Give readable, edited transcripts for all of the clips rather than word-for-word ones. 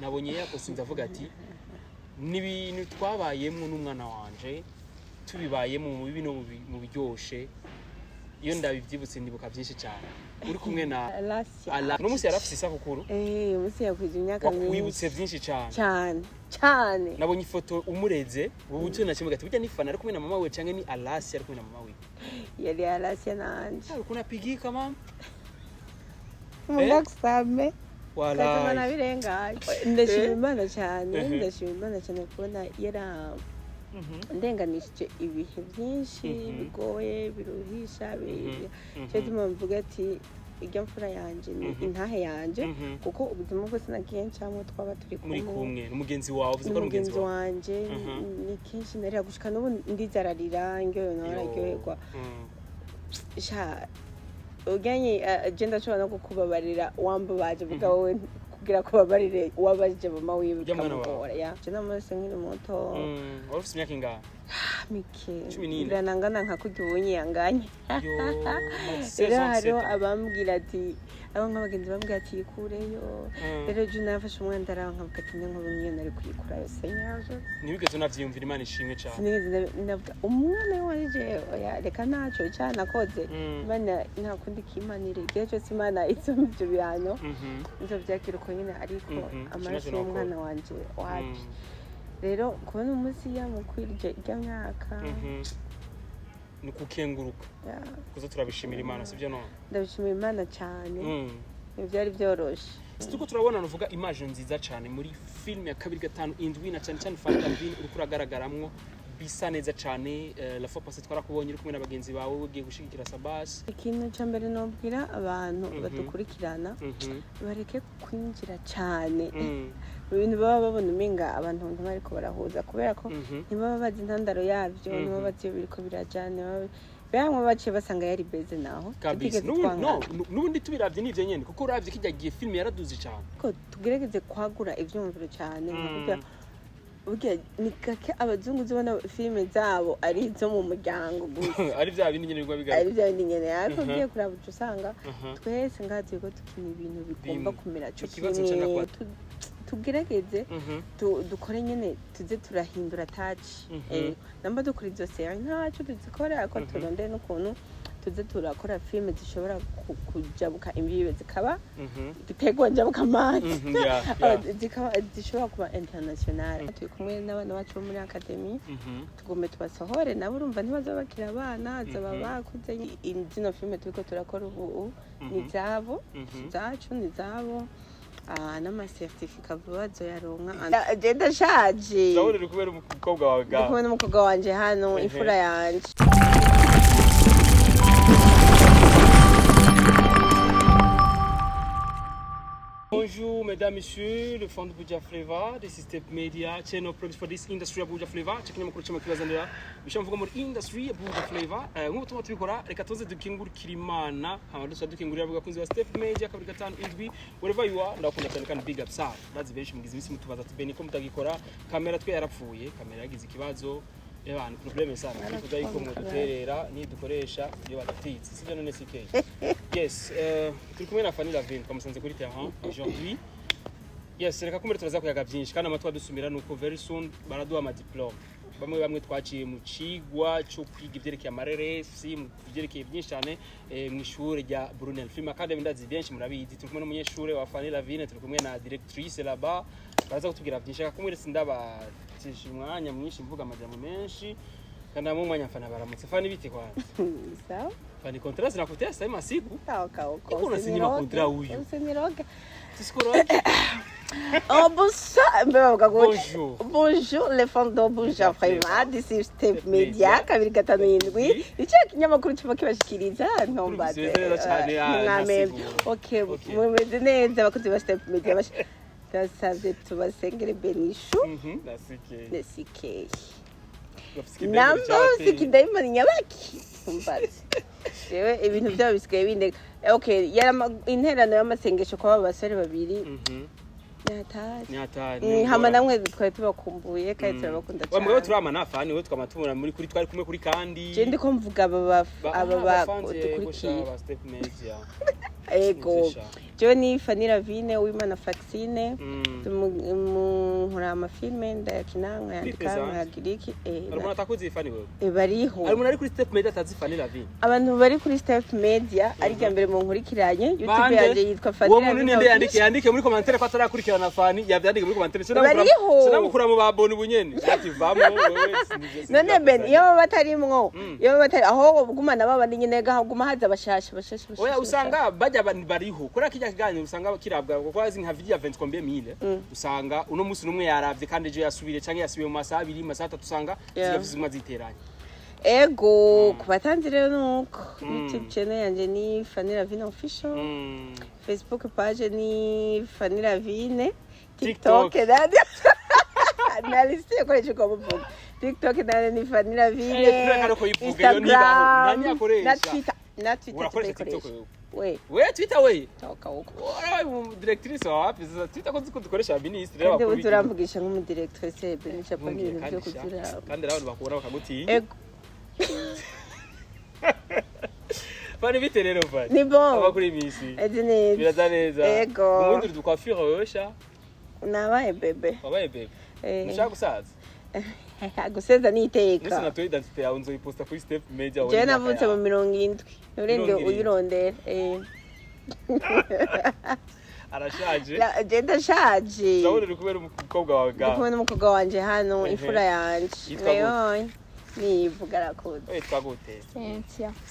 nabonye yakose ndavuga ati n'ibintu twabayemo n'umwana wanje tubibayemo mu bibi no mu biryoshe iyo ndabivyibutse ndibuka byinshi cyane uri kumwe na Alasia no musi yarafise isabukuru musi yakwije imyaka myinshi wibutse byinshi cyane nabonye ifoto umureze ubutu na kimwe gati burya nifana ari kumwe na mama we canke ni Alasia ari kumwe na mama we yari Alasia nanje kuna pigika mama mugakusame wala kazana birengaye ndashima Imana cyane kubona yara ndenganishije ibihe byinshi bigoye biruhisha cyo tumvuga ati iryo mfura yanje ni intahe yanje kuko ubuzima bwose nagiye ncamwe twaba turi kumwe n'umugenzi wawe uvuze ko umugenzi wanje ni kenshi narira gushika n'ubu ndizararira ingyo nararyoherwa sha uganye agenda cyo kukubabarira wambabaje vuga wowe kugira ko babarire wabaje mama wiwe kamugora ya je namase nkiri muto warufise imyaka ingahe mike 14 biranangana nka kugibonye yanganye rero hariho abambwira ati abo nk'abagenzi bambwira ati ikureyo rero je nafashe umwenda araho nkavuga ati nk'ubunye nari kuyikurayo senyaje nibigeze unavyiyumvira Imana ishimwe cyane sinigeze navuga umwana wanje reka naco cyane nakoze Imana nta kundi kimanire igihe cyose Imana itsoma ibyo bihano nzo byakira uko nyine ariko amaraso y'umwana wanje wapi rero kubona umunsi yamukwirije irya myaka ni kukenguruka kuzo turabishimira Imana sivyo no ndabishimira Imana cyane byari byoroshe tuko turabona nuvuga image nziza cyane muri film ya 2-5 na cyane Fanny Lavine uri kuragaragaramwo bisa neza cyane la fois passée twarakubonye uri kumwe n'abagenzi bawe ugiye gushigikira Sabas ikintu cyambere nobwira abantu badukurikirana bareke kwinjira cyane ibintu baba babona umenga abantu bariko barahuza kubera ko ntibaba bazi intandaro yavyo ntibaba bazi biriko birajana bamwe baciye basanga yari beze naho nubundi tubiravye nivyo nyene kuko uravye kijya giye film yaraduze cyane ko tugerageze kwagura ivyumviro cyane kuko burya ni kake abazungu zibona filime zabo ari izo mu muryango gusa ari bya bindi nyene bigaragara ari bya bindi nyene ariko ugiye kuraba usanga twese ngazi ko tukina ibintu bigomba kumera cyo kimwe tugerageze dukore nyene tuze turahindura touch namba dukora izo series ntacyo tuzikora ko turonde n'ukuntu tuze turakora filime zishobora kujabuka imbibe zikaba dutegwa njabuka amazi zikaba zishobora kuba international turi kumwe n'abana bacu muri academy tugombe tubasohore nabo urumva ntibazabakira abana zaba bakuze izino filime turiko turakora ubu ni zabo zacu ni zabo n'amasertifika vubazo yaronka agenda shaje zawe uri kubera umukobwa wawe ga kumwe n'umukobwa wanje hano imfura yanje Bonjour mesdames, messieurs, le fond de Buja Flavor, this is Step Media, channel produced for this industry of Buja Flavor. Chekenya makuru cyama kibazanira bishamvuga muri industry ya Buja Flavor. Nk'uko tuma tubikora reka tuze dukingurikira Imana, hama dukingurira abakunzi ba Step Media 2-5 wherever you are, ndakunda cyane kandi big up sa. Bazi benshi mugize imisi mutubaza ati beni ko mutagikora, kamera twe yarapfuye, kamera yagize ikibazo. Ni problème sana kuvuga yuko mu duterera ni dukoresha iyo badatitse sivyo none sikeye. Yes, turi kumwe na Fanny Lavine twamusanze kuri terrain aujourd'hui. Yes, reka kumere turaza kuyaga byinshi kandi amatwa dusumira nuko very soon baraduha ama diplome. Bamwe twaciye mu cigwa cyo kwiga ivyerekeye amareresi mu ivyerekeye byinshi cyane mu ishure rya Brunel Film Academy ndazi benshi murabizi turi kumwe n'umunyeshure wa Fanny Lavine turi kumwe na directrice là-bas baraza kutubwira byinshi akumwe ndaba umwanya mwinshi mvuga amajambo menshi kandi mu mwanya mfana baramutse Fanny bite kwa sawa Fanny contrat zinakutea sasa masiku sawa iko nasinyima contrat huyu usiniroga tisikoroje bonjour les fans de Buja Flavor this is Step Media 2-5 icyo kinyamakuru kiba kibashikiriza ntombaze mwameme okay mumeze neza abakozi ba Step Media ndasabye tubasengere benishu nasikeye namba usikidayimana nyabaki umbaze yewe ibintu byabo bisigaye binde okay yara interano y'amasengesho kwa basore babiri Nyatari hama namwe twari tubakumbuye kandi turabakunda cyane wamwe turamana fani we twamatumura muri kuri twari kumwe kuri kandi je ndiko mvuga aba dukurikiye ba step media ego je ni Fanny Lavine w'Imana Vaccine nkora amafilme ndayakina nkayandika nkagiriki arimo atakuzi Fanny wewe bariho arimo ari kuri step media atazi Fanny Lavine abantu bari kuri step media ari mbere mu nkurikiranye YouTube yaje yitwa Fanny Lavine uwo muntu ninde yandike muri commentaire ko atarakurikirana Fanny yabyandike muri commentaire sinamukura mu babone ubunyene ati vamo wewe none ben iyo batarimwo iyo batari aho gumana babandi nyine gahaguma haza bashasha oya usanga bajya bariho kora kijya kiganiro usanga kirabwa kuko azi nka video 25000 usanga uno musi numwe yaravye kandi ejo yasubire canke yasubiye mu masaha 2 masaha 3 usanga zigafizimwa ziteranye ego kubatanzi rero nuko YouTube channel yanje ni Fanny Lavine official Facebook page ni Fanny Lavine TikTok nadi analisi yakoresha kwa mvuga TikTok nani ni Fanny Lavine Instagram na Twitter urakoresha TikTok we Twitter we toka huko ora directrice wapi sasa Twitter ko dukoresha ministre y'abakuru kandi turamvugisha nk'umu directrice ben Japan ibintu byo kugira kandi abantu bakubona bakagutinya Fanny bite rero Fanny ni bon abakuri imisi edine biraza neza ego ubundi uri coiffure yosha nabaye bebe ushaka gusaza guseza niteka nese natoye identité yawe nzoyiposta kuri step media je navutse mu 70 urende uyirondera arashaje je ndashaje ndabona kubera umukobwa wawe ga kumwe n'umukobwa wanje hano imfura yanje meyo nivuga rakoze twagute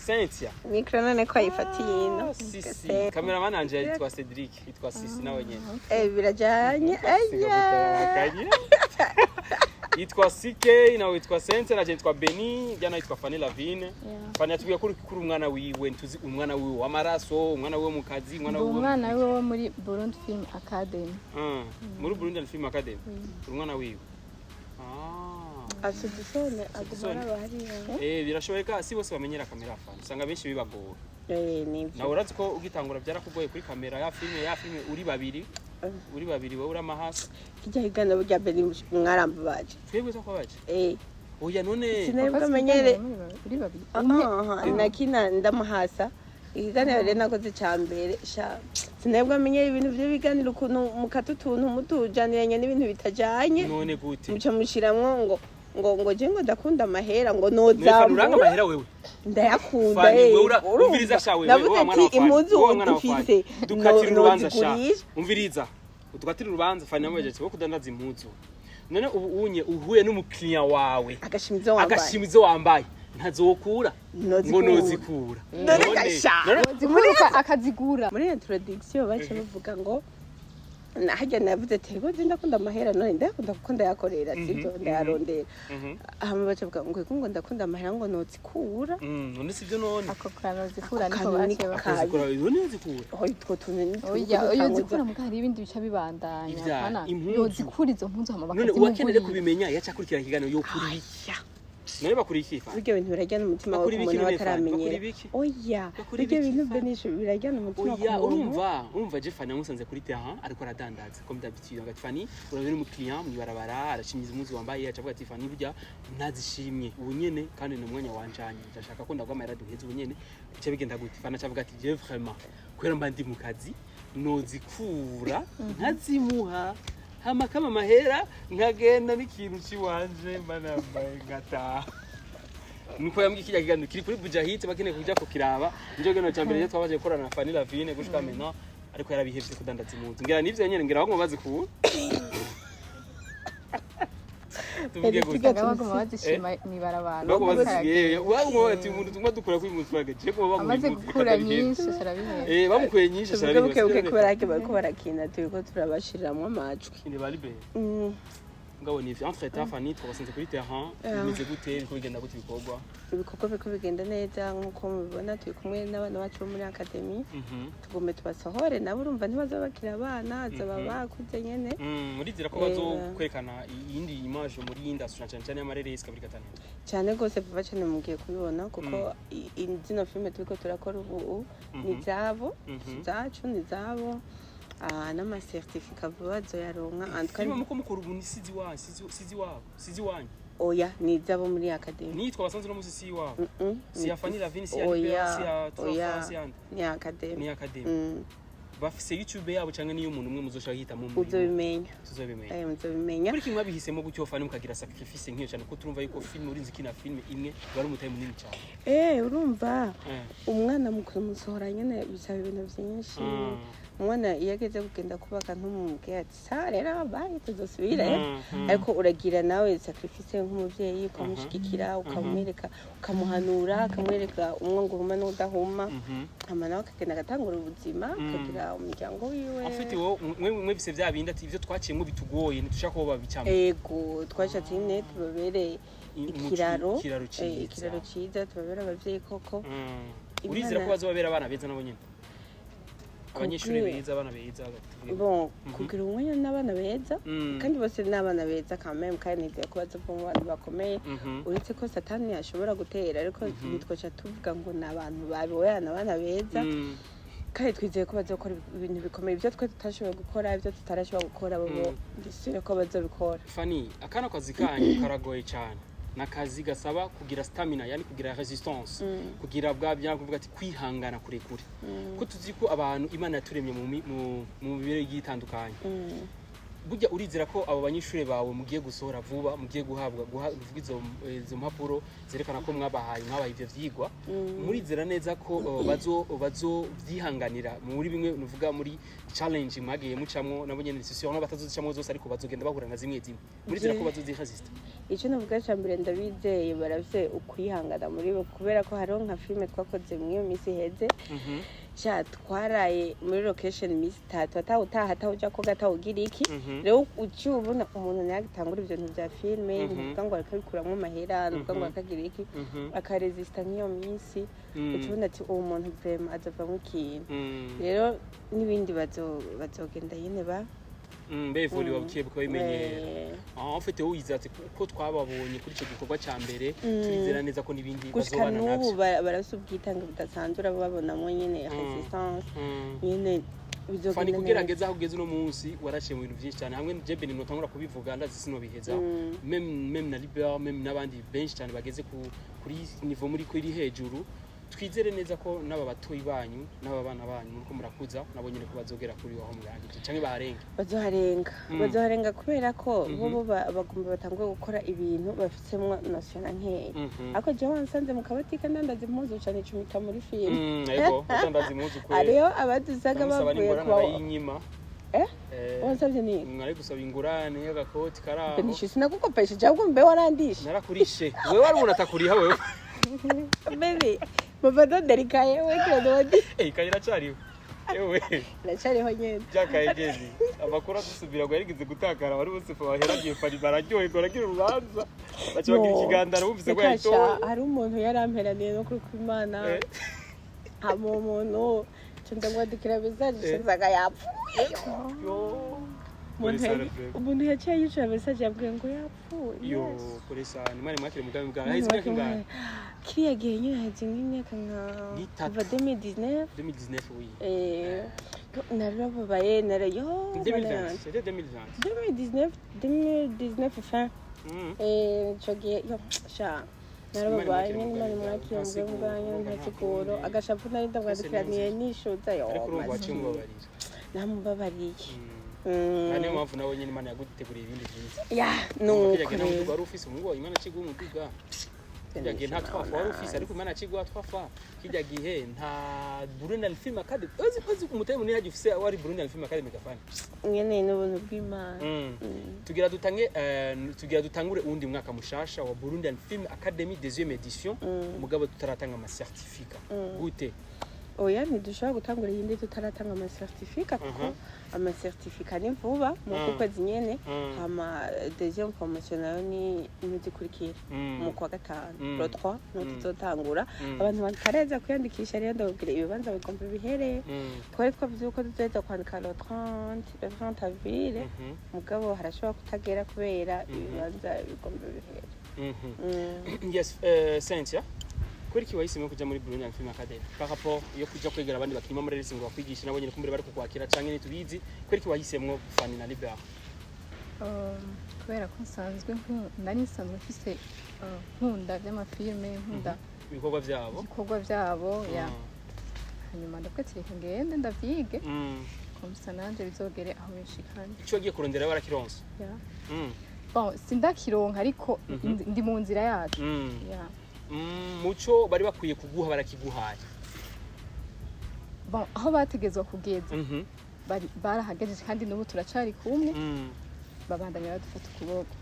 Cynthia micro none ko ayifatiye ino sisi cameraman anje yitwa Cedric yitwa sisi nawe nyene birajanye yitwa CK nawe yitwa Cynthia naje yitwa Beni jana yitwa Fanny Lavine Fanny atubwiye kuri umwana wiwe ntuzi umwana wiwe w'amaraso umwana wiwe mu kazi umwana wiwe muri Burundi Film Academy muri Burundi Film Academy umwana wiwe asudisone agumara bari birashoboka si bose bamenyera kamera Fanny usanga benshi bibagora nivyo nawe urazi ko ugitangura byarakugoye kuri kamera ya filme uri babiri wowe uramahasa kijya higana burya beni mwaramba baje twebwe zo kwabaje oya none sinebwe menyere uri babiri nakina ndamahasa ikiganiro rero nakoze cyambere sinebwe menyere ibintu byo biganira ukuntu mukatutuntu mutujaniranye n'ibintu bitajanye none gute muca mushiramwo ngo je ngo ndakunda amahera ngo nozamu uranga amahera wewe ndayakunda umviriza sha wewe wa mwana wa impuzu ufise dukatira urubanza sha umviriza dukatira urubanza Fanny amaje cyo kudandaza impuzu none ubu unye uhuye n'umukliya wawe agashimizo wambaye ntazokura ngo nozikura none gasha akazigura muri introduction bace bavuga ngo hajya navuze ati ngo ndakunda amahera none ndakunda kuko ndayakorera sibyo ndayarondera hama bace bavuga ngo ndakunda amahera ngo nozikura none sibyo none ako kana zikura niko bace bakazikura none zikura hoyi two tunene oya zikura mu hari ibindi bica bibandanya kana yo zikura izo mpunzu hama bakazimugura none uwakeneye kubimenya yacakurikira ikiganiro yo kuri none bakuri iki buryo bintu birajyana umutima wawe umuntu bataramenyera oya buryo bintu benisho birajyana umutima wawe oya urumva je Fanny amusanze kuri terrain ariko aradandaza comme d'habitude ngati Fanny urabona umukliya mwibarabara arashimiza umuzi wambaye acavuga ati Fanny burya ntazishimye ubu nyene kandi ni umwanya wanjanye ndashaka ko ndagwa amahera duheze ubu nyene cyo bigenda gute Fanny acavuga ati je vraiment kwera mba ndi mu kazi nozikura ntazimuha hama kama mahera nkagenda n'ikintu ciwanje manambaye ngata nuko yambwiye kijya kiganiro kiri kuri Bujahit bakeneye kujya kukiraba njo geno cyambere twabaje gukorana na Fanny Lavine gushika mena ariko yarabihevye kudandaza impunzu ngira nivyo nyene ngira aho bazi ku tuvuge gutya bagoma bazishima ni barabara bagoma bazisiye wabo ati umuntu tuma dukora kuri impunzu twage je ko bagoma amaze gukura nyinshi sharabihe bamukuye nyinshi sharabihe uke kubarake bariko barakina turiko turabashiramwe amajwi ine bari be ngabo ni entre temps Fanny twabasanze kuri terrain bize gute biko bigenda gute ibikorwa biko bigenda neza nkuko mubibona turi kumwe n'abana bacu muri academy tugume tubasohore nabo urumva ntibazobakira abana azaba bakuze nyene murizira ko bazokwerekana iyindi image muri industry cyane y'amareresi kabiri gatanu cyane gose vuba cyane mugiye kubibona kuko izino filme turiko turakora ubu ni zabo zacu ni zabo n'amasertifika vuba bazoyaronka filime muko mukora ubu ni sizi wanyu oya ni izabo muri academy nitwa basanze no musi si wabo si ya Fanny Lavine si ya Libera si ya Trois yandi ni academy bafise YouTube yabo canke niyo umuntu umwe muzoshaka hita mu uzobimenya muzobimenya kuri kimwe bihisemo gutyo Fanny mukagira sacrifice nk'iyo cyane ko turumva yuko film urinzi kina film imwe bari umutaye munini cyane urumva umwana mukuru musohora nyene bisaba ibintu byinshi umwana iyo ageze kugenda kubaka ntumubwiye ati sa rero bayi tuzosubira ariko uragira nawe sacrifice nk'umuvyeyi ukamushigikira ukamwereka ukamuhanura ukamwereka umwe ngo huma n'udahuma hama nawe akagenda agatangura ubuzima akagira umuryango wiwe afite mwe bise vya bindi ati ivyo twaciyemo bitugoye nitushaka ko babicamo ego twashatse nyine tubabere ikiraro ciza tubabere abavyeyi koko urizera ko bazobabera abana beza nabo nyene abanyeshuri beza abana beza bon kugira umwanya n'abana beza kandi bose n'abana beza kameme kandi nizeye ko bazova mu bantu bakomeye uretse ko satani yashobora gutera ariko nitwoca tuvuga ngo n'abantu babiboyana abana beza kandi twizeye ko bazokora ibintu bikomeye ibyo twe tutashoboye gukora ibyo tutarashobora gukora bo ndisire ko bazobikora Fanny akana kazi kanyu karagoye cyane nakazi gasaba kugira stamina yani kugira resistance kugira bwa byakuvuga ati kwihangana kurekure ko tuzi ko abantu Imana yaturemye mu bibere gitandukanye burya urizera ko abo banyeshuri bawe mugiye gusohora vuba mugiye guhabwa izo mpapuro zerekana ko mwabahaye ivyo vyigwa murizera neza ko bazo vyihanganira muri bimwe nuvuga muri challenge mwagiye mucamwo nabo nyene session batazozicamwo zose ariko bazogenda bahura na zimwe murizera ko bazoziresist icyo navuga cyambere ndabizeye baravye ukwihangana muri bo kubera ko hariho nka filme twakoze mwiyo misi heze twaraye muri location misi 3 atawuja ko gatawugira iki rero ucyubona umuntu ntiyagitangura ibyo bintu bya filme nuvuga ngo akabikuramwo mahera nuvuga ngo akagira iki akaresista nk'iyo misi ucyubona ati uwo muntu vraiment azovamwo ikintu rero n'ibindi bazogenda nyine mbevuri wabukiye bukaba bimenyera ufite wizatse ko twababonye kuri icyo gikorwa cya mbere turizera neza ko n'ibindi bazobana nabyo n'ubu barasubwitange budasanzura babonamo nyine resistance nyine Fanny kugerageza aho ugeze no munsi waraciye mu bintu byinshi cyane hamwe jebe ni notangura kubivuga ndazi sino biheza même na Libera même nabandi benshi cyane bageze kuri niveau muri kuri hejuru twizere neza ko naba batoyi banyu naba bana banyu muri ko murakuza nabo nyine ko bazogera kuri waho murangije canke bazoharenga kubera ko bo bagomba batanguye gukora ibintu bafitsemwo notion nkeye ako je wansanze mu kabatika ndandaza impuzu cyane cumita muri film yego ndandaza impuzu kwe ariyo abaduzaga bavuye kwa yinyima wansabye ni mwari gusaba ingurane y'agakoti karaho nishise nakukopesha cyangwa mbe warandishe narakurishe wewe wari unatakuriha wewe baby baba derikaye we dodi kayira cyariho ewe nacariho nyene byakayegezi amakuru adusubira ngo yarigize gutakara bari bose baheragiye Fanny bararyoye goragira urubanza bacagira ikigandaro bumvise ko yahito hari umuntu yaramperaniye no kuri Imana hamo umuntu cyangwa dikira bizaje nzaga yapfuye umuntu yaciye yicara message yabwiye ngo yapfuye yo kuri sana imana mwakire mugambi bwa hahise imyaka ingahe kiriya gihe nyine haje nk'imyaka kuva 2019 oui narababaye narayo 2019 fin chogiye yo sha narababaye nyine mwakire mugambi bwanyu ntasiguro agashapu nari ndabwadikiraniye nishuza yo ariko urumva waciye mubabarira namubabariye niyo mpamvu nawe nyine Imana yaguteguriye ibindi byiza nuko wari ufise umugo Imana cigwa umuduga kijya gihe nta twafa wari ufise ariko Imana cigwa twafa kijya gihe nta Burundi Film Academy uzi umutaye munini haje ufise wari Burundi Film Academy gafani nyene n'ubuntu bw'Imana tugira dutangure undi mwaka mushasha wa Burundi Film Academy deuxième édition mugabo tutaratanga ama certificat gute oya ntidushobora gutangura yindi tutaratanga ama certificat kuko ama certificat ni vuba mu kwezi nyene hama deuxième promotion nayo ni imuzikurikira mu kwa gatanu le 3 no tuzotangura abantu bakareza kwiyandikisha rero ndabwira ibibanza bigomba bihereye twari twavuze ko tuzoza kwandika le 30 avril mugabo harashobora kutagera kubera ibibanza bigomba bihereye yes Cynthia Kweri ki wahisemo kuja muri Burundi Film Academy par rapport yo kuja kwegera abandi bakirimo muri racing bakwigisha nabo nyine kumbere bari kukwakira canke nitubizi kweri ki wahisemo Fanny na Libera kubera ko nsanzwe nari nsanzwe mfise nkunda by'amafilme nkunda ibikorwa byabo ya hanyuma ndakwetireka ngende ndavyige komsa nanje bizogere aho bishikanye ico wagiye kurondera warakironse ya bon sindakironka ariko ndi mu nzira yacu ya muco bari bakwiye kuguha barakiguhaye bon aho bategezwa kugeza barahagejeje kandi n'ubu turacari kumwe babandanya badufata ukuboko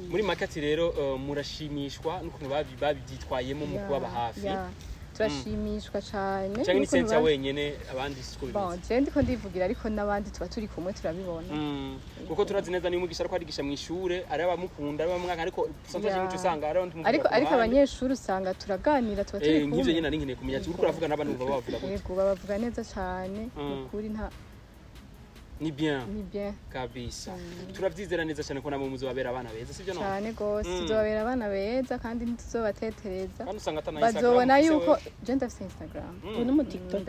muri market rero murashimishwa n'ukuntu babyitwayemo mu kubaba hafi turashimishwa cyane cyane n'isenta wenyene abandi siko bimeze bon je ndiko ndivugira ariko n'abandi tuba turi kumwe turabibona kuko turazi neza ni umugisha ariko arigisha mu ishure ari abamukunda ari abamwaka ariko santaje n'icyo usanga ari abantu ariko abanyeshuri usanga turaganira tuba turi kumwe ngivyo nyine nari nkeneye kumenya uriko uravuga n'abandi baba bavuga yego bavuga neza cyane ukuri nta ni bien kabisa turavyizera neza cyane ko namwe muzobabera abana beza sivyo no cyane gose tuzobabera abana beza kandi ntituzobatetereza kandi usanga atana bazobona yuko je ndafise Instagram uno mu TikTok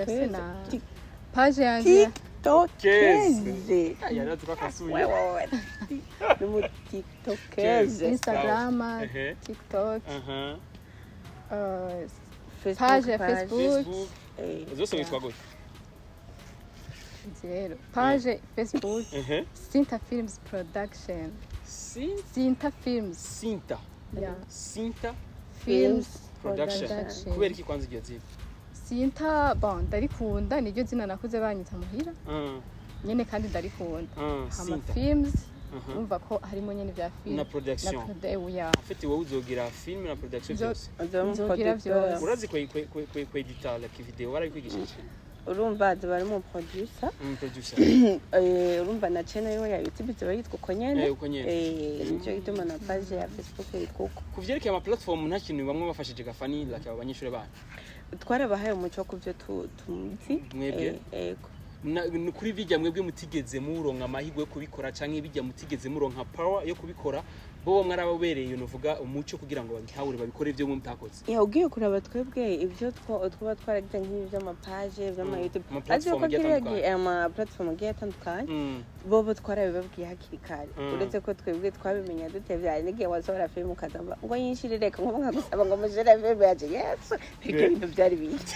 page yanje TikTokeze yana tukakasuye no mu TikTok Instagram TikTok page ya Facebook zose witwa gute zero page Facebook Sinta Films Production Sinta Films Sinta Films Production kubera iki kwanza iryo zina Sinta bon ndarikunda niryo zina nakuze banyita muhira nyene kandi ndarikunda hama films umva ko harimo nyene vya film na production afite wowe uzogira film na production byose uzogira byose urazi ko editor la video warabikwigishije urumva bari mu producer urumva na channel yo ya YouTube ziba yitwa Konyene nicyo gituma na page ya Facebook yitwa kuvyerekeye ama platform nta kintu bamwe bafashije gafani like abanyeshuri bana twarabahaye umuco ku byo tuzi mwebwe kuri bijya mwebwe mutigeze muronka amahirwe yo kubikora canke bijya mutigeze muronka power yo kubikora bo mwarababereye unuvuga umuco kugira ngo babitahuri babikore ivyo mu mutakoze ugiye kuraba twebwe ivyo twaba twaragize nk'ivyo amapage vy'ama YouTube ama platform agiye atandukanye bobo twarabibabwiye hakiri kare uretse ko twebwe twabimenya dutevye n'igihe wazora film ukazamba ngo yinshirereka ngo nkagusaba ngo mujere film yaje yes ibintu byari biki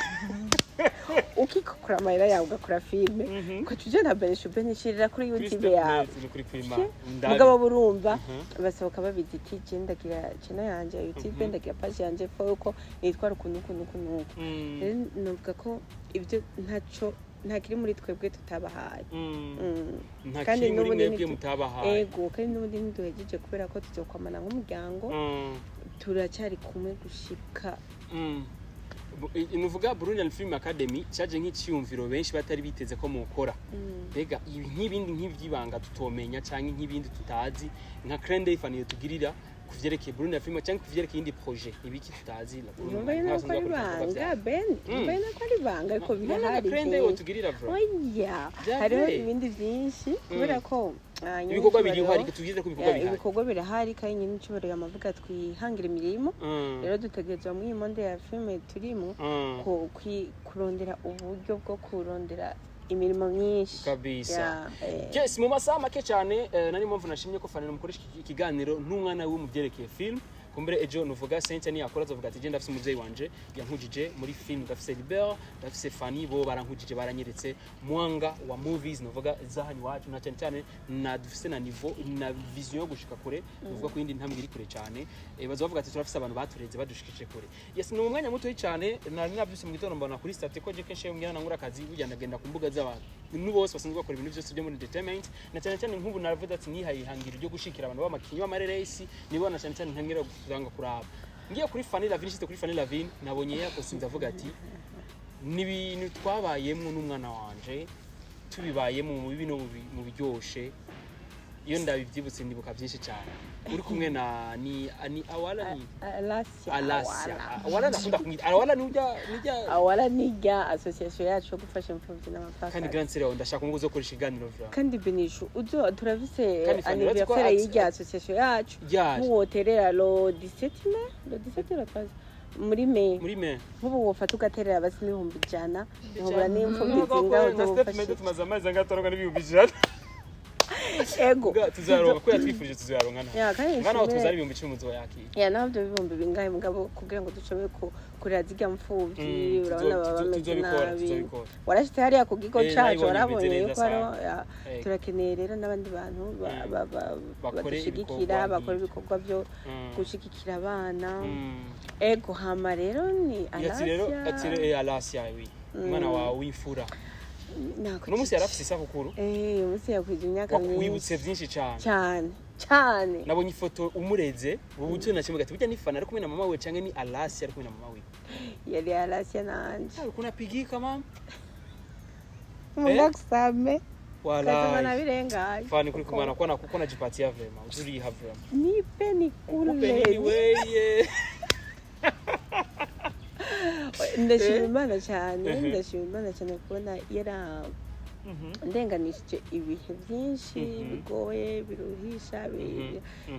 ukikora amayira yawe ugakora filme ukatuje na benisho benishirira kuri YouTube yawe mugabo burumva basohoka babiziti je ndagira channel yanje YouTube ndagira page yanje ko nitwara ukuntu nuvuga ko ibyo nta kiri muri twebwe tutabahaye kandi n'ubundi mutabahaye ego kandi n'ubundi ntiduhejeje kubera ko tuzokwamana nk'umuryango turacyari kumwe gushika nuvuga Burundi Film Academy cyaje nk'iciyumviro benshi batari biteze ko mukora bega nk'ibindi nk'ivyibanga tutomenya canke nk'ibindi tutazi nka Crende Fanny tugirira kuvyerekeye Burundi Film cyangwa kuvyerekeye indi projet ibiki tutazi la Burundi banga ben ko ari banga ariko birahari Crende tugirira bro oya hariho ibindi byinshi kubera ko ibikorwa biri hari tugize ko ibikorwa birahari kandi nyine cyobore amavuga twihangira imirimo rero dutegerezwa mu monde ya filme turimo kurondera uburyo bwo kurondera imirimo myinshi kabisa yes mu masaha make cyane nari mpamvu nashimye ko Fanny mukoresha ikiganiro n'umwana we mu byerekeye film kumbere ejo nuvuga Saint ni yakora azovuga ati je ndafise umuvyeyi wanje yankujije muri film ndafise Libera ndafise Fanny bo barankujije baranyeretse mwanga wa movies nuvuga zahani wacu na cyane na dufise na niveau na vision yo gushika kure nuvuga ko indi ntambwe iri kure cyane bazovuga ati turafise abantu batureze badushikije kure yes ni umwanya muto cyane nari navyuse mu gitondo mbona kuri state ko je kenshi ngira nangura akazi bujyana genda ku mbuga z'abantu n'ubose basanzwe bakora ibintu byose byo muri entertainment na cyane nk'ubu naravuga ati nihaye hangira ryo gushikira abantu b'amakinyi b'amareresi nibo na cyane ntangira kutanga kuraba ngiye kuri Fanny Lavine shite kuri Fanny Lavine nabonye yako sinzavuga ati nibintu twabayemo n'umwana wanje tubibayemo mu bibi no mu biryoshe iyo ndabivyibutse ndibuka byinshi cyane uri kumwe na ni awala ni Alasia awala nakunda kumwita awala nijya association yacu yo gufasha imfuvyi n'amapaka kandi grand sere ndashaka ngo uzokoresha iganiro vya kandi benisho uzo turavise anniversaire y'irya association yacu mu hotelera lo 17 mai muri me nk'ubu wofata ugaterera abasi n'ibihumbi 100 nkubura n'imfubyi zingaho na step mede tumaze amazi angatorwa n'ibihumbi 100 ego tuzaronka ko yatwifurije tuzaronka ngana aho tuzari ibihumbi 10 muzo yakira navyo bihumbi bingahe mugabo kugira ngo ducobe kurira zirya mfubyi urabona baba bameze nabi warashite hariya ku gigo cacu warabonye yuko turakeneye rero n'abandi bantu badushigikira bakora ibikorwa byo gushigikira abana ego hama rero ni Alasia umwana wawe w'imfura no musi yarafise isabukuru musi yakwije imyaka myinshi wibutse byinshi cyane nabonye ifoto umureze ubucyo na kimwe gati burya ni fana ari kumwe na mama we cyangwa ni Alasia ari kumwe na mama we yari Alasia nanje kuna pigika mama munakusame wala na birengaye fani kuri kumana kuko najipatia vema uzuri ha vema nipe nikule weye ndashima Imana cyane kubona yara ndenganishije ibihe byinshi bigoye biruhisha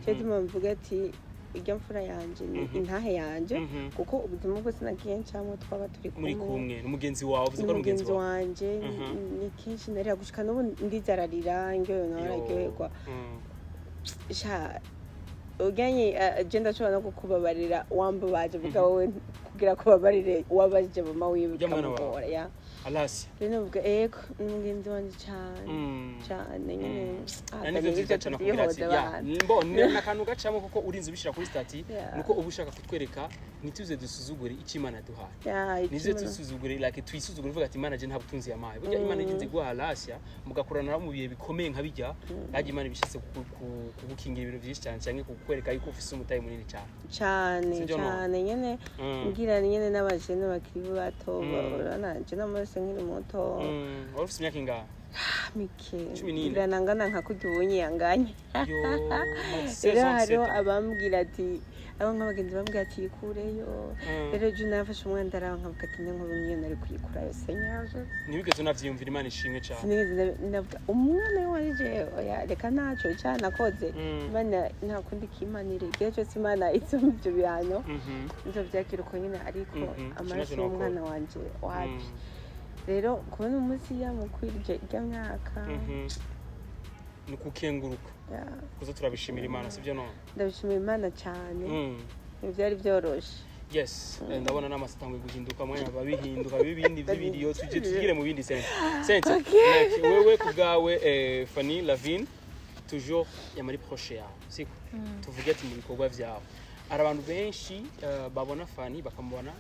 cyo mvuga ati ijya mfura yanje intahe yanje kuko ubuzima bwose nagiye ncamo twaba turi kumwe n'umugenzi wawe uvuze ko ari umugenzi wanje ni kenshi nari gushika n'ubu ndizararira ngyo nararyoherwa uganye agenda cyo no kukubabarira wambo baje vuga wowe kugira ko babarire wabaje mama wiwe kamugora ya Alasia rero vuga eko n'umugenzi wanje cyane nyine nivyo byiza cyane kugira mbone nakantu gacamo kuko urinze ubishira kuri stati nuko ubushaka kutwereka nituze dusuzugure ikimana duhaye nize dusuzugure like twisuzugure vuga ati Imana je nta butunzi yamaye burya Imana igize guha Alasia mugakorana mu bihe bikomeye nkabijya yaje Imana bishitse kugukingira ibintu byinshi cyane cyane kukwereka yuko ufise umutayi munini cyane nyene ngira nyene n'abajene bakiri bato uranaje namase nkiri muto wari ufise imyaka ingahe mike biranangana nka kujubonye yanganye rero abambwira ati abo nk'abagenzi bambwira ati ikureyo rero je nafashe umwanda araho nkavuga ati nk'ubu niyo nari kuyikura yose nyaje nibigeze unavyiyumvira Imana ishimwe cyane sinigeze ndavuga umwana wanje oya reka naco cyane nakoze Imana nta kundi kimanire igihe cyose Imana itsumye ibyo bihano nzo byakira uko nyine ariko amaraso y'umwana wanje wapi rero kubona umunsi yamukwirije ijya myaka nukukenguruka kuzo turabishimira Imana sivyo no ndabishimira Imana cyane byari byoroshe yes ndabona n'amasitangwe guhinduka mwanya babihinduka bibindi by'ibvideo tugire mu bindi sense wewe kugawe Fanny Lavine toujours yamari proche yawe siko tuvuge ati mu bikorwa vyawe ari abantu benshi babona Fanny bakamubona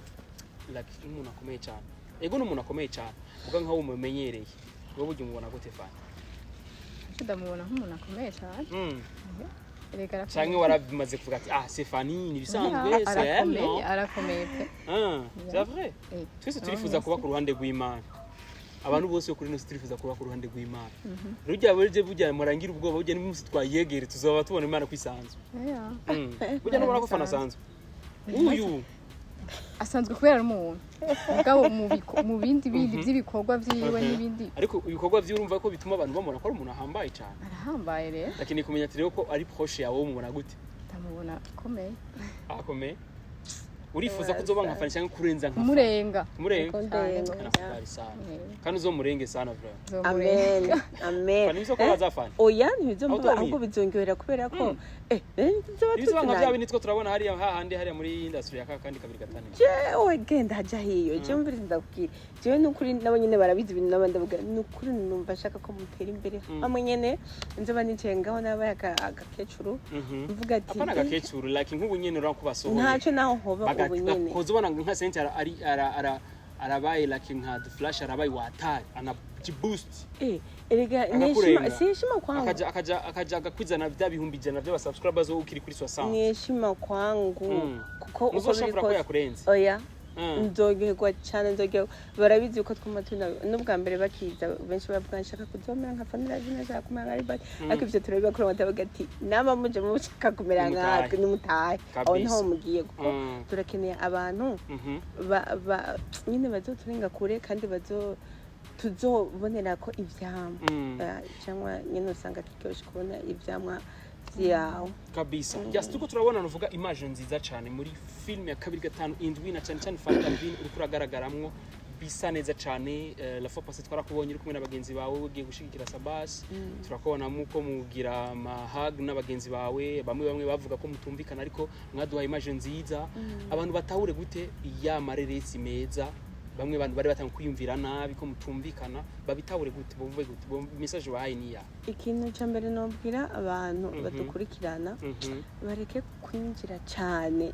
like umuntu akomeye cyane ego n'umuntu akomeye cyane uvuga nkaho umumenyereye wowe ujye umubona gute Fanny ndamubona nk'umuntu akomeye cyane cyane warabimaze kuvuga ati c'est Fanny ni bisanzwe arakomeye pe c'est vrai twese turifuza kuba ku ruhande rw'Imana abantu bose kuri no turifuza kuba ku ruhande rw'Imana rujya burya murangira ubwoba burya n'umunsi twayegere tuzaba tubona Imana kwisanzwe burya n'ubona ko Fanny asanzwe uyu asanzwe kubera umuntu mugabo mu bindi by'ibikorwa byiwe n'ibindi ariko ibikorwa by'urumva ko bituma abantu bamubona ko ari umuntu ahambaye cyane arahambaye rero lakini kumenya ati rero ko ari proche yawe umubona gute ndamubona akomeye urifuza kuzoba nka Fanny cyangwa kurenza nka murenga kandi uzomurenge sana bro amen Fanny zo ko bazafana oya ntibizomba ahubwo bizongera kubera ko nzoba nka byawe nitwo turabona hariya hahandi muri industry ya kandi kabiri gatanu jewe genda haja hiyo je mvira ndakubwira jewe n'ukuri nabo nyene barabizi ibintu nabandi bavuga n'ukuri numva shaka ko mutera imbere hamwe nyene nzoba nicaye ngaho nabaye agakecuru mvuga ati apana agakecuru like nk'ubu nyene urakubasohoye ntaco naho hoba ubu nyene kozobona nka sente arabaye like nka the flash arabaye watari ana boost erega nishima kwangu akaja gakwizana bya bihumbi jana by'aba subscribers wo ukiri kuri 60 nishima kwangu kuko uko biri ko yakurenze oya nzogerwa cyane barabizi uko twumatuna n'ubwa mbere bakiza benshi bavuga nshaka kuzomera nka Fanny Lavine nshaka kumera ari bati ariko ivyo turabikora batavuga ati nama muje mu ushaka kumera nka n'umutahe aho ntaho mugiye kuko turakeneye abantu nyine bazoturenga kure kandi tuzobonera ko ivyamwa cyangwa nyine usanga kiryoshe kubona ivyamwa yawe kabisa just tuko turabona nuvuga image nziza cyane muri film ya 2-5 na cyane Fanny Lavine uri kuragaragaramwo bisa neza cyane la fois passée twarakubonye uri kumwe n'abagenzi bawe ugiye gushigikira Sabas turakubona muko mugira mahag n'abagenzi bawe bamwe bavuga ko mutumvikana ariko mwaduha image nziza abantu batahure gute ya mareresi meza bamwe bantu bari batanga kwiyumvira nabi ko mutumvikana babitahure gute bumve gute message bahaye niya ikintu cya mbere nobwira abantu badukurikirana bareke kwinjira cyane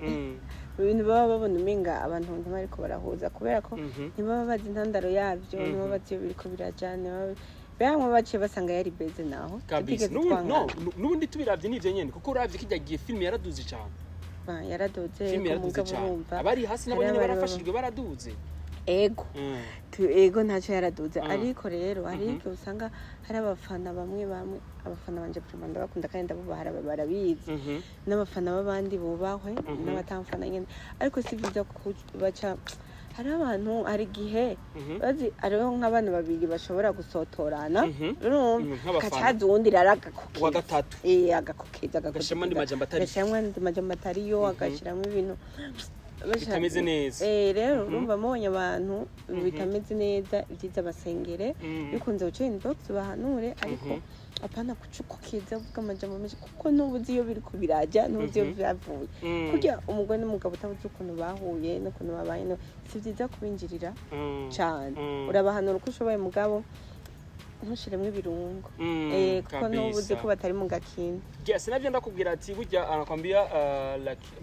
ibintu baba babona umenga abantu ntibariko barahuza kubera ko ntibaba bazi intandaro yabyo ntibaba bazi biriko birajana bamwe baciye basanga yari beze naho n'ubundi tubiravye n'ivyo nyene kuko uravye kijya gihe film yaraduze cyane yaraduze umugabo urumva abari hasi nabo nyene barafashijwe baraduze ego ntacyo yaraduze ariko rero hari igihe usanga hari abafana bamwe abafana banje prima ndabakunda kandi ndabubaha barabizi n'abafana b'abandi bubahwe n'abatamfana nyene ariko si byiza baca hari abantu hari igihe bazi ariho nk'abana babiri bashobora gusotorana urumva kacaza uwundi wa gatatu agakokeza agashiramo andi majambo atariyo agashiramo ibintu bitameze neza rero urumva mubonye abantu bitameze neza ibyiza basengere bikunze guca inbox bahanure ariko apana kucuko kiza vuga amajambo menshi kuko nubuzi iyo biri kubirajya nubuzi iyo byavuye kurya umugore n'umugabo utabuze ukuntu bahuye n'ukuntu babaye si byiza kubinjirira cyane urabahanura uko ushoboye mugabo ntushiremwe ibirungo kuko nubuze ko batari mu gakino sinabyo ndakubwira ati burya anakwambia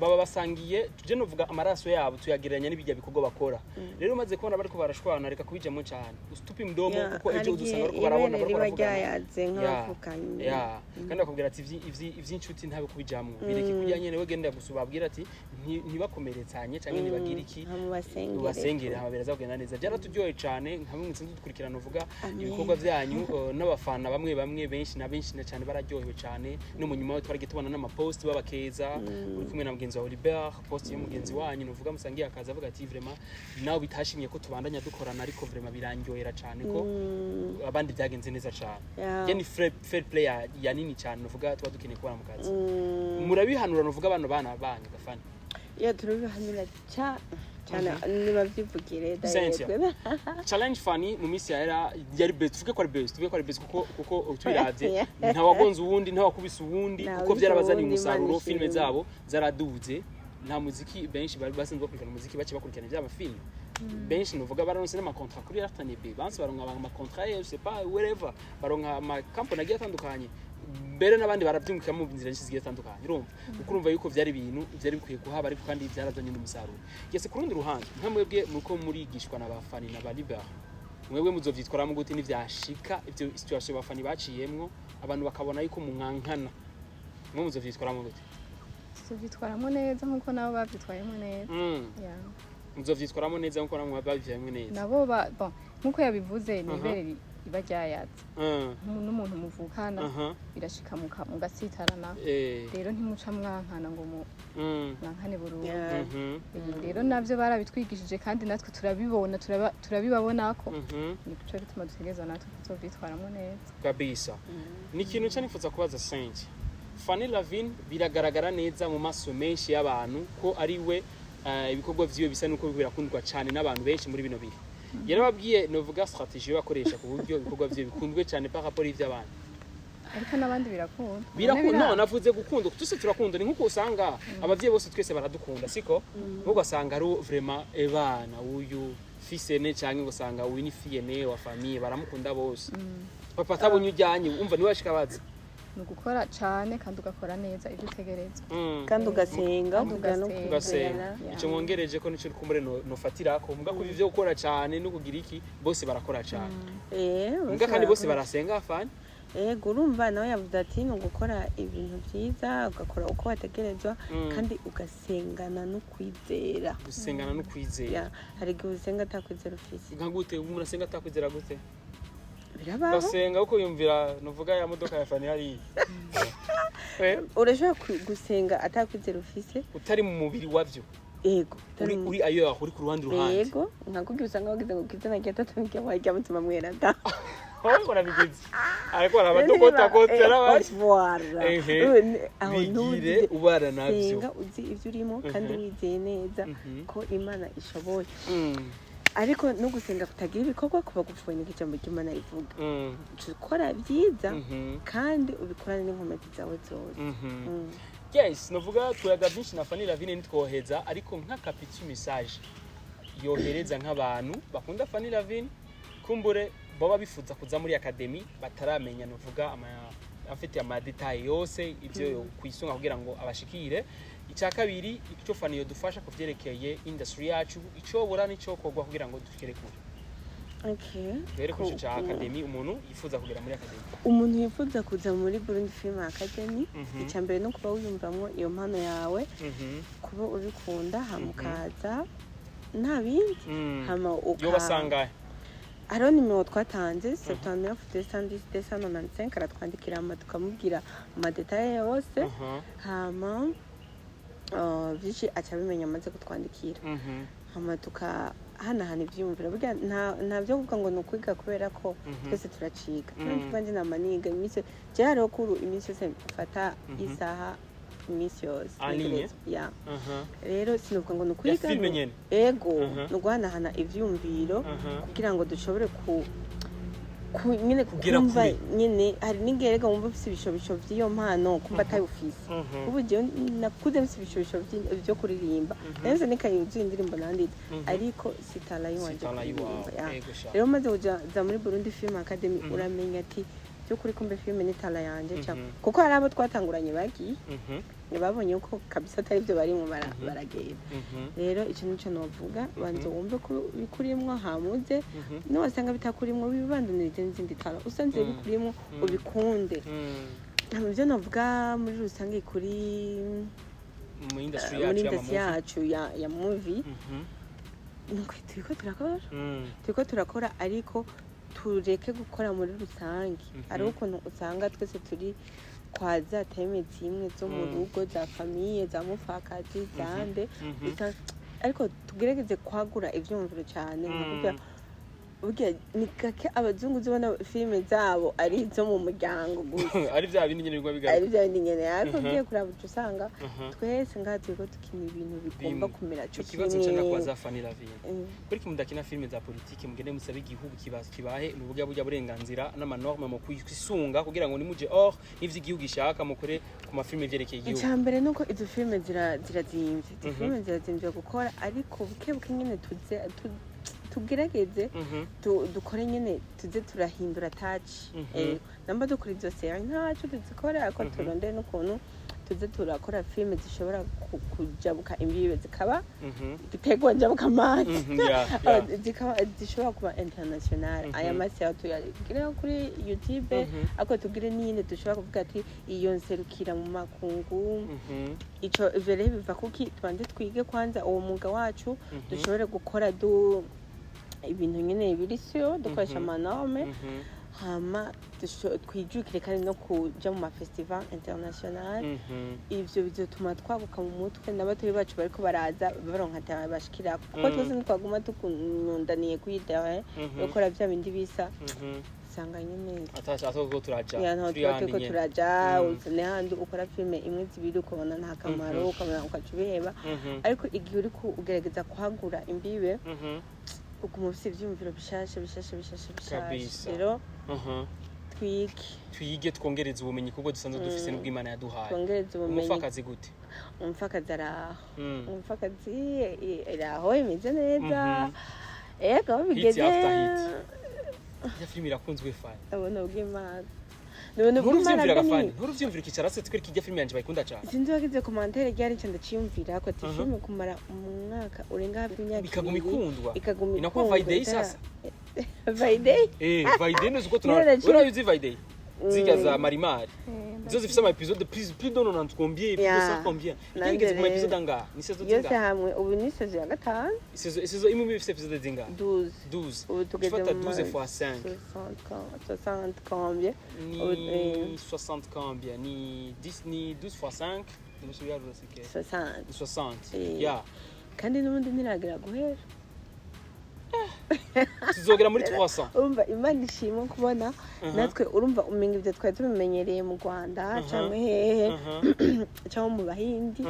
baba basangiye tuje novuga amaraso yabo tuyagereranya n'ibijya bikorwa bakora rero maze kubona bariko barashwana reka kubijamo cyane ustupi mdomo kuko ejo udusanga bariko barabona bariko baravuga kandi akubwira ati ivy'inshuti ntabe kubijamo bireke kujya nyene we genda gusubabwira ati ntibakomeretsanye cyangwa ntibagira iki ubasengere haberaza kugenda neza byaraturyoye cyane nkamwe nsinzi dukurikirana uvuga ibikorwa byanyu n'abafana bamwe benshi na cyane bararyohewe cyane no mu nyuma twari tubona n'amapost babakeza uri kumwe na mugenzi wa Oliver post y'umugenzi wanyu nuvuga musangiye akaza avuga ati vraiment nawe bitashimye ko tubandanya dukorana ariko vraiment birangyohera cyane ko abandi byagenze neza cyane yani fair play ya nini cyane nuvuga twa dukeneye kubana mu kazi murabihanura nuvuga abantu bana banyu gafana turabihanura cyane niba byivugire challenge Fanny mu misi yari best tuvuge ko ari best kuko twiravye nta wagonze uwundi nta wakubise uwundi kuko byarabazaniye umusaruro filme zabo zaraduze nta muziki benshi bari basanzwe bakurikirana umuziki bace bakurikirana byaba film benshi nuvuga baronse n'ama contrat kuri RTNB banse baronka ama contrat je sais pas wherever baronka ama company agiye atandukanye mbere n'abandi barabyumvika mu nzira nyinshi zigiye zitandukanye urumva ukurumva yuko byari ibintu byari bikwiye kuhaba ariko kandi byarazanye n'umusaruro yese ku rundi ruhande nkamwebwe muko murigishwa n'abafani n'abaliber mwebwe muzovyitwaramo gute n'ivyashika ivyo situation abafani baciyemwo abantu bakabona yuko munkankana mwe muzovyitwaramo gute tuvyitwaramo neza nkuko nabo bavyitwayemo neza muzovyitwaramo neza nkuko nabo bavyitwayemo neza nabo nkuko yabivuze nibere iba ryayatse n'umuntu muvukana birashika mugatsitarana rero ntimuca mwankana ngo mwankane burundu rero navyo barabitwigishije kandi natwe turabibabona ko nico bituma dutegereza natwe kuzovyitwaramo neza kabisa ni ikintu nca nifuza kubaza Saint Fanny Lavine biragaragara neza mu maso menshi y'abantu ko ari we ibikorwa vyiwe bisa nuko birakundwa cyane n'abantu benshi muri bino bihe yarababwiye novuga strategie bakoresha ku buryo ibikorwa vye bikundwe cyane par rapport ivy'abandi ariko nabandi birakunda no navuze gukunda tuse turakunda ni nkuko usanga abavye bose twese baradukunda siko nkuko asanga ari vraiment ebana uyu fisene cyangwa ngosanga uyu ni fiene wa famille baramukunda bose papa tabonye ujyanye umva ni washika bazi nugukora cyane kandi ugakora neza ibyo utegerezwa kandi ugasenga icyo mwongereje ko nico kumbure no fatira ko muga ku ivyo gukora cyane no kugira iki bose barakora cyane muga kandi bose barasenga afanye urumva nawe yavuze ati ni ugukora ibintu byiza ugakora uko wategerezwa kandi ugasengana no kwizera hari igihe usenga atakwizera ufise nka gute umuntu asenga atakwizera gute birabaho usenga uko yumvira nuvuga ya modoka ya Fanny hari urashobora gusenga atakwizera ufise utari mu mubiri wavyo uri ayo uri ku ruhande yego nkakubwira usanga wagize ngo kizana gatatu n'ikwa mutima mweranda Ora bigize. Ariko arabadokota kotera bari. Voilà. Bigire ubara navyo. Senga uzi ivyo urimo kandi wizeye neza ko Imana ishoboye. Ariko no gusenga kutagira ibikorwa kuba gupfuye n'ijambo ry'Imana rivuga. Ukora byiza kandi ubikorane n'inkomezi zawe zose. Yes, novuga tuyaga byinshi na Fanny Lavine nitwoheza ariko nk'akapitu message yohereza nk'abantu bakunda Fanny Lavine kumbure baba bifuza kuza muri academy bataramenya novuga afite amadetail yose ivyo kwisunga kugira ngo abashikire. Icya kabiri icyo Fanny yodufasha kuvyerekeye industry yacu icyo bora nico kogwa kugira ngo dushikire kure. Okay. Rero ku cyo academy umuntu yifuza kugera muri academy. Umuntu yifuza kuza muri Burundi Film Academy icyambere no kuba wiyumvamwo iyo mpano yawe kuba ubikunda hamukaza nta bindi hama yo basanga Aro nimero twatanze 79 aratwandikira tukamubwira amadetail yose hama byinshi acabimenya amaze kutwandikira hama hana ivyumvira burya nta byo kuvuga ngo nukwiga kubera ko twese turaciga kandi namaniga iminsi cyaro kuru iminsi yose mfata isaha iminsi yose ya rero sinuvuga ngo nukwiga ego nugwanahana ivyumviro kugira ngo dushobore nyine kumva nyine hari n'ingerega wumva ufite ibishobisho by'iyo mpano kumva atayufise ubu je nakuze mfite ibishobisho byo kuririmba neza nikayuzuye indirimbo nanditse ariko sitalayi wanje rero maze kuja muri Burundi Film Academy uramenya ati byo kuri kumbe filme ni tala yanje cyangwa kuko hari abo twatanguranye bagiye babonye uko kabisa atari byo bari mu baragenda rero icyo nico novuga banze wumve ko bikurimwo hamuze no wasanga bitakurimwo bibandunirije n'izindi tala usanze bikurimwo ubikunde byo novuga muri rusange kuri mu industry yacu ya movie nuko turiko turakora ariko tureke gukora muri rusange ari ukuntu usanga twese turi kwaza teme zimwe zo mu rugo za famille za mufakazi zande ariko tugerageze kwagura ivyumviro cyane burya ni kake abazungu zibona filime zabo ari zo mu muryango gusa ari bya bindi nyene bigwa bigaruka ari bya bindi nyene ariko ugiye kuraba usanga twese ngazi ko tukina ibintu bigomba kumera cyo kibazo cyane kwaza Fanny Lavine kuri kimudakina filime za politike mugende musabe igihugu kibahe n'uburyo burya burenganzira n'amanorme mu kwisunga kugira ngo nimuje n'ivyo igihugu ishaka mukore ku mafilime vyerekeye igihugu icyambere nuko izo filime zirazimvye filime zirazimvye gukora ariko buke nyene tugerageze dukore nyene tuze turahindura touch namba dukora izo série ntacu tuzikora ariko turondere n'ukuntu tuze turakora filime zishobora kujabuka imbibe zikaba gitegwa njabuka amazi zishobora kuba international aya masi tuyagira kuri YouTube ako tugire niyine dushobora kuvuga ati iyo nserukira mu makungu ico ivere biva kuki twande twige kwanza uwo mwuga wacu dushobore gukora ibintu nyene birisyo dukoresha amanome hama twijukire kandi no kuja mu festival international ivyo bizotuma twabuka mu mutwe n'abatoyi bacu bariko baraza baronka bashikira kuko twese ntitwaguma tukundaniye kwidera gukora bya bindi bisa sanga nyene atako turaja turiko turaja uzane handi ukora filme imwe zibiri ukabona nta kamaro ukamera ukacubiheba ariko igihe uri ugerageza kwagura imbibe ukumufise ivyumviro bishasha rero twige twongereza ubumenyi kuko dusanzwe dufise n'ubwo Imana yaduhaye twongereza ubumenyi umufakazi gute umufakazi araho umufakazi araho imeze neza ego bigeze ya filime irakunzwe Fanny abona ubw'Imana Nturuvyumvira kicara se twere kijya filime yanje bayikunda cyane. Sinzi wagize commentaire ryari cyo ndaciyumvira ko ati filime kumara umwaka urenga hafi imyaka ikaguma ikundwa. Ikaguma inakuwa Friday sasa. Friday? Friday nuko tunara. Ura yuzi Friday. Zija za Marimari. Zo zifisa ma episode plus de 90 combien plus de 100 combien. Ngeze ku episode anga. Ni saison zinga. Yose hamwe ubu ni saison ya gatanu. Saison imwe bifise episode zinga. 12. Ubu tugeze mu 12 fois 5. 60 combien? Ni 60 combien? Ni 10 ni 12 fois 5. Je me souviens de ce que 60. Yeah. Kandi n'ubundi niragira guhera. tuzogera muri 300 urumva imana ishimwe kubona natwe urumva umenga ibyo twari tubimenyereye mu Rwanda cyangwa hehe cyangwa mu Bahindi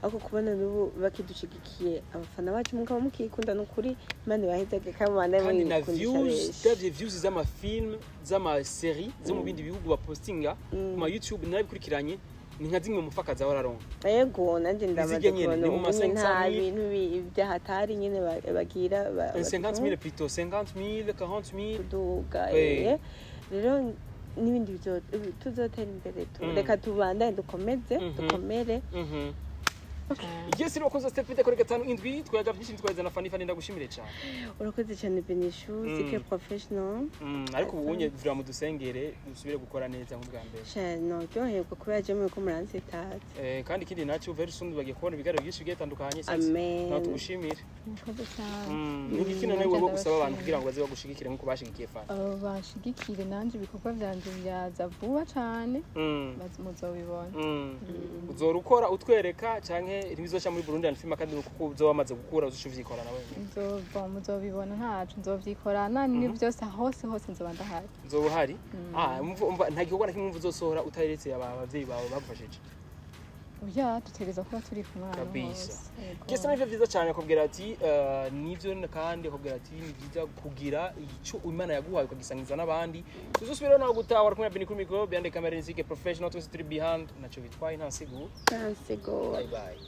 ariko kubona n'ubu bakidushigikiye abafana bacu mukaba mukikunda n'ukuri imana ibahezage kandi na views z'amafilm z'amaserie zo mu bindi bihugu bapostinga ku ma YouTube nabikurikiranye ni nka zimwe mufaka za wararonka yego nanje ndamaze kubona nta bintu byahatari nyine bagira 50,000 plutôt 50,000 40,000 kuduga rero n'ibindi tuzotera imbere reka tubandane dukomeze dukomere Yes, urakoze step bite kuri 5 twaga byinshi twazana Fanny ndagushimire cyane. Urakoze cyane Benishu, sike professional. Ariko ubunye vira mu dusengere dusubire gukora neza nk'ubwa mbere. Cyane ryoheye ko yaje mu ko muransitate. Kandi kindi nacyo very soon bagiye kubona ibigaragaro byinshi bitandukanye sasa. Natugushimire. Urakoze cyane. Ni ikina nawe wo gusaba abantu kugira ngo baze bagushigikire nkuko bashigikiye Fanny. Bashigikire nanje ibikorwa byanje byaza vuba cyane. Muzobibona. Uzorukora utwereka canke ntibizoca muri Burundi film kandi kuko uzo wamaze gukura uzushuvyikora nawe muzobibona ntacu nzovyikorana ni byose hose nzoba ndahari nzobuhari nta gikorwa na kimwe uzosohora utaretse abavyeyi bawe bagufashije oya dutegereza kuba turi kumwe kabisa kese nivyo vyiza cyane akubwira ati nivyo kandi akubwira ati ni vyiza kugira ico Imana yaguhaye ukagisangiza n'abandi tuzosubira naho gutahura kumwe Beni kuri micro behind the camera in professional to street behind nacho bitwaye nta sigo bye bye